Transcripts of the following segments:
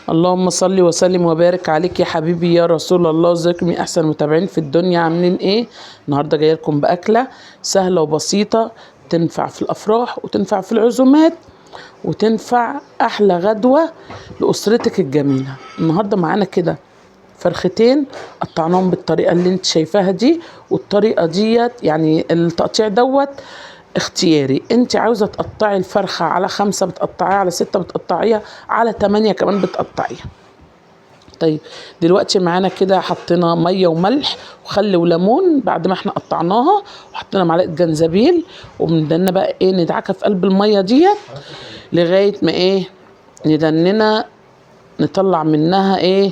اللهم صل وسلم وبارك عليك يا حبيبي يا رسول الله. ازيكم يا احسن متابعين في الدنيا، عاملين ايه؟ النهارده جايه لكم باكله سهله وبسيطه تنفع في الافراح وتنفع في العزومات وتنفع احلى غدوه لاسرتك الجميله. النهارده معانا كده فرختين قطعناهم بالطريقه اللي انت شايفاها دي، والطريقه ديت يعني التقطيع دوت اختياري. انت عاوزه تقطعي الفرخه على 5 بتقطعيها، على 6 بتقطعيها، على 8 كمان بتقطعيها. طيب دلوقتي معانا كده حطينا ميه وملح وخل وليمون بعد ما احنا قطعناها، وحطينا معلقه جنزبيل، وبندنا بقى ايه ندعكها في قلب الميه ديت لغايه ما ايه ندننا نطلع منها ايه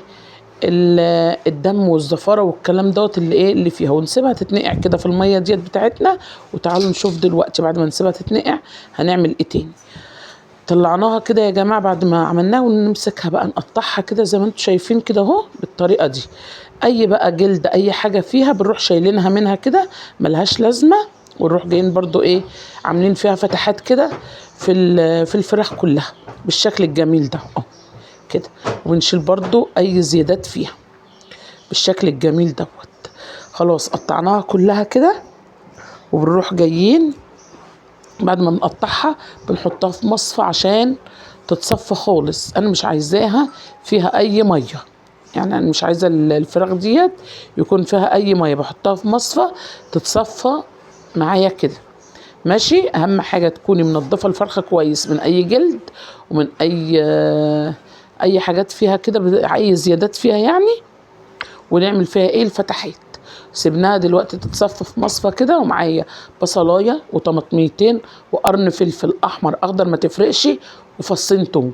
الدم والزفاره والكلام دوت اللي ايه اللي فيها، ونسيبها تتنقع كده في الميه ديت بتاعتنا. وتعالوا نشوف دلوقتي بعد ما نسيبها تتنقع هنعمل ايه تاني. طلعناها كده يا جماعه بعد ما عملناها، ونمسكها بقى نقطعها كده زي ما انتم شايفين كده اهو بالطريقه دي. اي بقى جلد اي حاجه فيها بنروح شايلينها منها كده ملهاش لازمه، ونروح جايين برضو ايه عاملين فيها فتحات كده في الفراخ كلها بالشكل الجميل ده اهو كده. ونشيل برضو اي زيادات فيها بالشكل الجميل دوت. خلاص قطعناها كلها كده، وبنروح جايين بعد ما بنقطعها بنحطها في مصفى عشان تتصفى خالص. انا مش عايزاها فيها اي ميه، يعني انا مش عايزه الفراخ ديت يكون فيها اي ميه، بحطها في مصفى تتصفى معايا كده ماشي. اهم حاجه تكوني منضفه الفرخه كويس من اي جلد ومن اي حاجات فيها كده، اي زيادات فيها يعني. ونعمل فيها ايه الفتحات. سيبناها دلوقتي تتصفى في مصفى كده، ومعايا بصلايه وطماطميتين وقرن فلفل احمر اخضر ما تفرقش، وفصين توم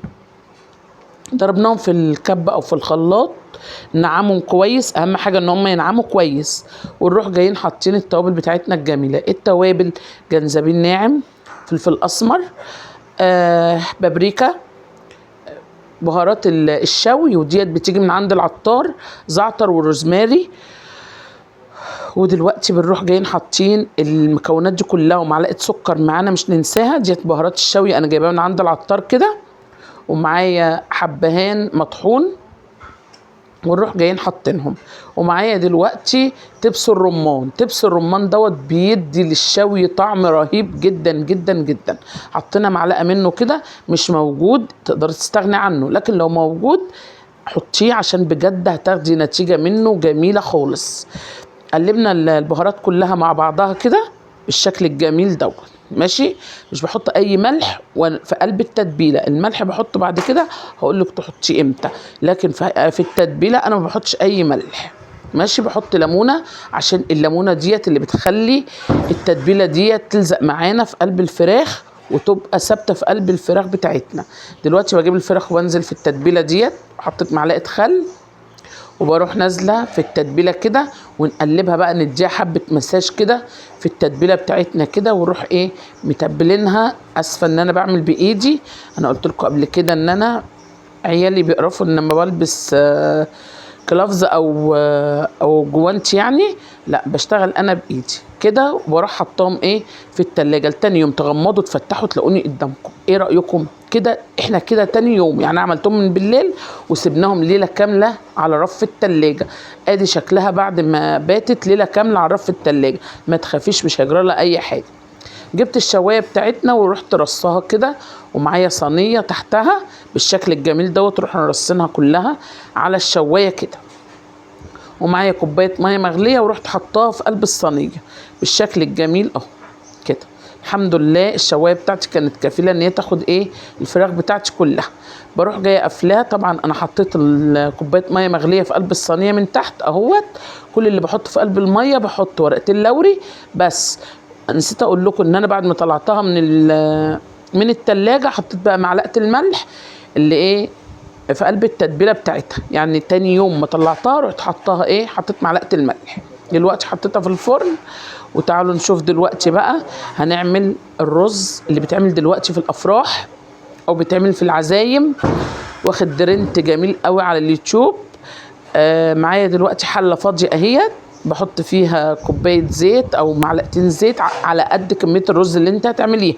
ضربناهم في الكبه او في الخلاط نعمهم كويس. اهم حاجه ان هم ينعموا كويس. ونروح جايين حاطين التوابل بتاعتنا الجميله. التوابل جنزبيل ناعم، فلفل اسمر، بابريكا، بهارات الشوي وديت بتيجي من عند العطار، زعتر وروزماري. ودلوقتي بنروح جايين حاطين المكونات دي كلها، ومعلقه سكر معانا مش ننساها، ديت بهارات الشوي انا جايباها من عند العطار كده. ومعايا حبهان مطحون ونروح جايين حاطينهم. ومعايا دلوقتي تبس الرمان. تبس الرمان دوت بيدي للشوي طعم رهيب جدا جدا جدا. حطينا معلقه منه كده، مش موجود تقدر تستغني عنه، لكن لو موجود حطيه عشان بجد هتاخدي نتيجه منه جميله خالص. قلبنا البهارات كلها مع بعضها كده بالشكل الجميل دوت ماشي. مش بحط اي ملح في قلب التتبيله، الملح بحطه بعد كده هقول لك تحطيه امتى، لكن في التتبيله انا ما بحطش اي ملح ماشي. بحط ليمونه عشان الليمونه ديت اللي بتخلي التتبيله ديت تلزق معانا في قلب الفراخ وتبقى ثابته في قلب الفراخ بتاعتنا. دلوقتي بجيب الفراخ وانزل في التتبيله ديت، حطيت معلقه خل وبروح نازله في التتبيله كده، ونقلبها بقى نديها حبه مساج كده في التتبيله بتاعتنا كده، ونروح ايه متبلينها. اسفه ان انا بعمل بايدي، انا قلت لكم قبل كده ان انا عيالي بيقرفوا ان لما بلبس كلافز او جوانت يعني، لا بشتغل انا بايدي كده. وبروح حطاهم ايه في التلاجة لتاني يوم، تغمضوا تفتحوا تلاقوني قدامكم. ايه رايكم كده؟ احنا كده تاني يوم يعني عملتهم من بالليل وسبناهم ليله كامله على رف التلاجة. ادي شكلها بعد ما باتت ليله كامله على رف التلاجة. ما تخافيش مش هيجرى لها اي حاجه. جبت الشوايه بتاعتنا ورحت رصاها كده، ومعايا صينيه تحتها بالشكل الجميل دوت، رحنا نرصينها كلها على الشوايه كده. ومعايا كوبايه ميه مغليه ورحت حطاها في قلب الصينيه بالشكل الجميل اهو كده. الحمد لله الشوايه بتاعتي كانت كفيله ان هي تاخد ايه الفراخ بتاعتي كلها. بروح جايه قافلاها. طبعا انا حطيت كوبايه ميه مغليه في قلب الصينيه من تحت اهوت. كل اللي بحطه في قلب الميه بحط ورقتين لوري بس. نسيت اقول لكم ان انا بعد ما طلعتها من التلاجة حطيت بقى معلقه الملح اللي ايه في قلب التتبيله بتاعتها، يعني تاني يوم ما طلعتها رحت حطها ايه حطيت معلقه الملح. دلوقتي حطيتها في الفرن. وتعالوا نشوف دلوقتي بقى هنعمل الرز اللي بيتعمل دلوقتي في الافراح او بيتعمل في العزايم، واخد درنت جميل قوي على اليوتيوب. معايا دلوقتي حله فاضيه اهيت، بحط فيها كوبايه زيت او معلقتين زيت على قد كميه الرز اللي انت هتعمليها.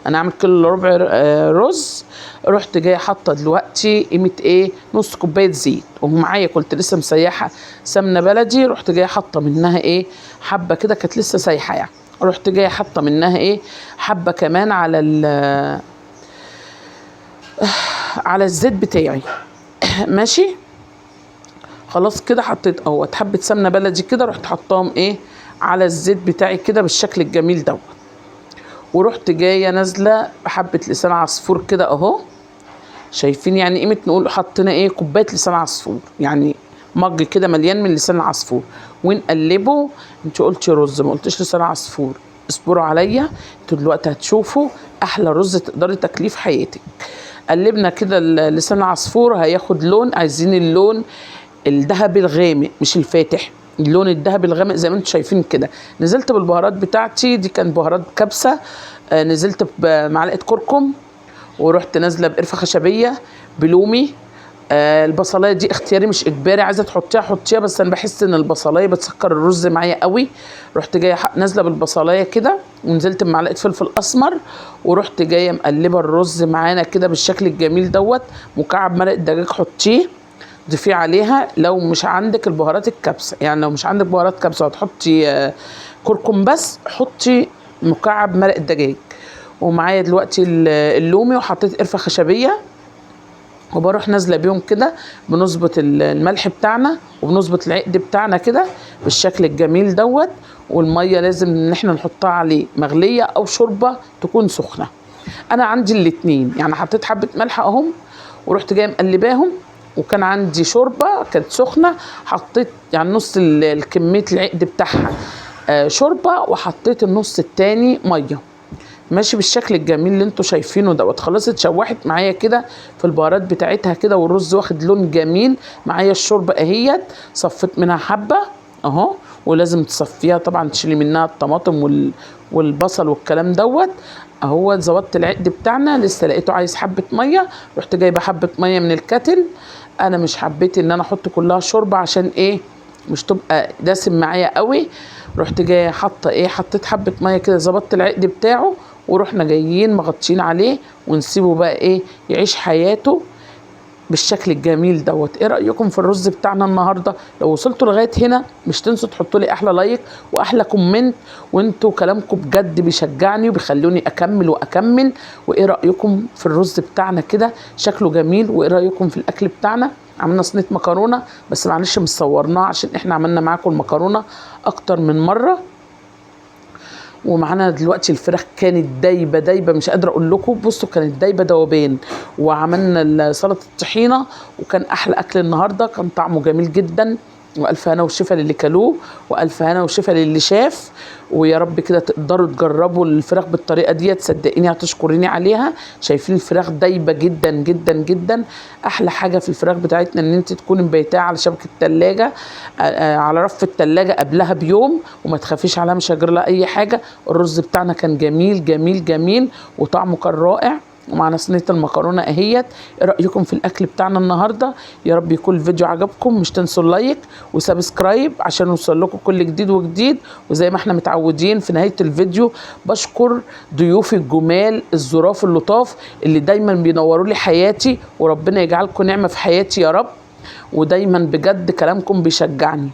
انا اعمل كيلو الا ربع رز. رحت جايه حاطه دلوقتي قيمه ايه، نص كوبايه زيت، ومعايا كنت لسه مسيحه سمنه بلدي، رحت جايه حاطه منها ايه حبه كده، كانت لسه سايحه يعني، رحت جايه حاطه منها ايه حبه كمان على الزيت بتاعي. ماشي خلاص كده حطيت اهوت حبه سمنه بلدي كده، رحت حطاهم ايه على الزيت بتاعي كده بالشكل الجميل دوت. ورحت جايه نازله بحبه لسان عصفور كده اهو، شايفين يعني قيمه نقول حطينا ايه كوبايه لسان عصفور، يعني مج كده مليان من لسان العصفور، ونقلبه. انت قلتي رز ما قلتش لسان عصفور، اصبروا عليا انتوا دلوقتي هتشوفوا احلى رز تقدري تاكليه في حياتك. قلبنا كده لسان العصفور هياخد لون، عايزين اللون الذهبي الغامق مش الفاتح، اللون الذهبي الغامق زي ما انتم شايفين كده. نزلت بالبهارات بتاعتي دي، كان بهارات كبسه، نزلت بمعلقه كركم، ورحت نازله بقرفه خشبيه بلومي. البصلايه دي اختياري مش اجباري، عايزه تحطيها حطيها، بس انا بحس ان البصلايه بتسكر الرز معايا قوي. رحت جايه نازله بالبصلايه كده، ونزلت بمعلقه فلفل اسمر، ورحت جايه مقلبه الرز معانا كده بالشكل الجميل دوت. مكعب مرق دجاج حطيه ضيفيه عليها، لو مش عندك البهارات الكبسه، يعني لو مش عندك بهارات كبسه هتحطي كركم بس، حطي مكعب مرق الدجاج. ومعايا دلوقتي اللومي، وحطيت قرفه خشبيه، وبروح نازله بيهم كده، بنظبط الملح بتاعنا وبنظبط العقد بتاعنا كده بالشكل الجميل دوت. والميه لازم ان احنا نحطها عليه مغليه او شوربه تكون سخنه. انا عندي الاتنين، يعني حطيت حبه ملح اهم، ورحت جايه مقلباهم، وكان عندي شوربه كانت سخنه، حطيت يعني نص الكميه العقد بتاعها شوربه، وحطيت النص التاني ميه. ماشي بالشكل الجميل اللي انتوا شايفينه دوت. خلاص اتشوحت معايا كده في البهارات بتاعتها كده، والرز واخد لون جميل معايا. الشوربه اهيت صفيت منها حبه اهو، ولازم تصفيها طبعا، تشيلي منها الطماطم والبصل والكلام دوت اهو. ظبطت العقد بتاعنا، لسه لقيته عايز حبه ميه، رحت جايبه حبه ميه من الكاتل. انا مش حبيت ان انا احط كلها شوربه عشان ايه مش تبقى دسم معايا قوي. رحت جايه حاطه ايه حطيت حبه ميه كده، ظبطت العقد بتاعه، ورحنا جايين مغطين عليه ونسيبه بقى ايه يعيش حياته بالشكل الجميل دوت. ايه رأيكم في الرز بتاعنا النهارده؟ لو وصلتوا لغايه هنا مش تنسوا تحطوا لي احلى لايك واحلى كومنت، وانتوا كلامكم بجد بيشجعني وبيخلوني اكمل واكمل. وايه رأيكم في الرز بتاعنا كده شكله جميل؟ وايه رأيكم في الاكل بتاعنا؟ عملنا صينيه مكرونه، بس معلش مش صورناها عشان احنا عملنا معاكم المكرونه اكتر من مره. ومعانا دلوقتي الفراخ كانت دايبه دايبه، مش قادره اقول لكم، بصوا كانت دايبه دوبان. وعملنا سلطه الطحينه، وكان احلى اكل النهارده، كان طعمه جميل جدا. والف هنا وشفا للي كلوه، والف هنا وشفا للي شاف. ويا رب كده تقدروا تجربوا الفراخ بالطريقه دي، تصدقيني هتشكريني عليها. شايفين الفراخ دايبه جدا جدا جدا. احلى حاجه في الفراخ بتاعتنا ان انت تكوني مبيتاها على شبكه الثلاجه، على رف الثلاجه قبلها بيوم، وما تخافيش عليها مش هجرى لها اي حاجه. الرز بتاعنا كان جميل جميل جميل، وطعمه كان رائع. ومعنا صينيه المكرونه اهيت. ايه رايكم في الاكل بتاعنا النهارده؟ يا رب يكون الفيديو عجبكم، مش تنسوا اللايك وسبسكرايب عشان يوصل لكم كل جديد وجديد. وزي ما احنا متعودين في نهايه الفيديو بشكر ضيوفي الجمال الظراف اللطاف اللي دايما بينوروا لي حياتي، وربنا يجعلكم نعمه في حياتي يا رب. ودايما بجد كلامكم بيشجعني.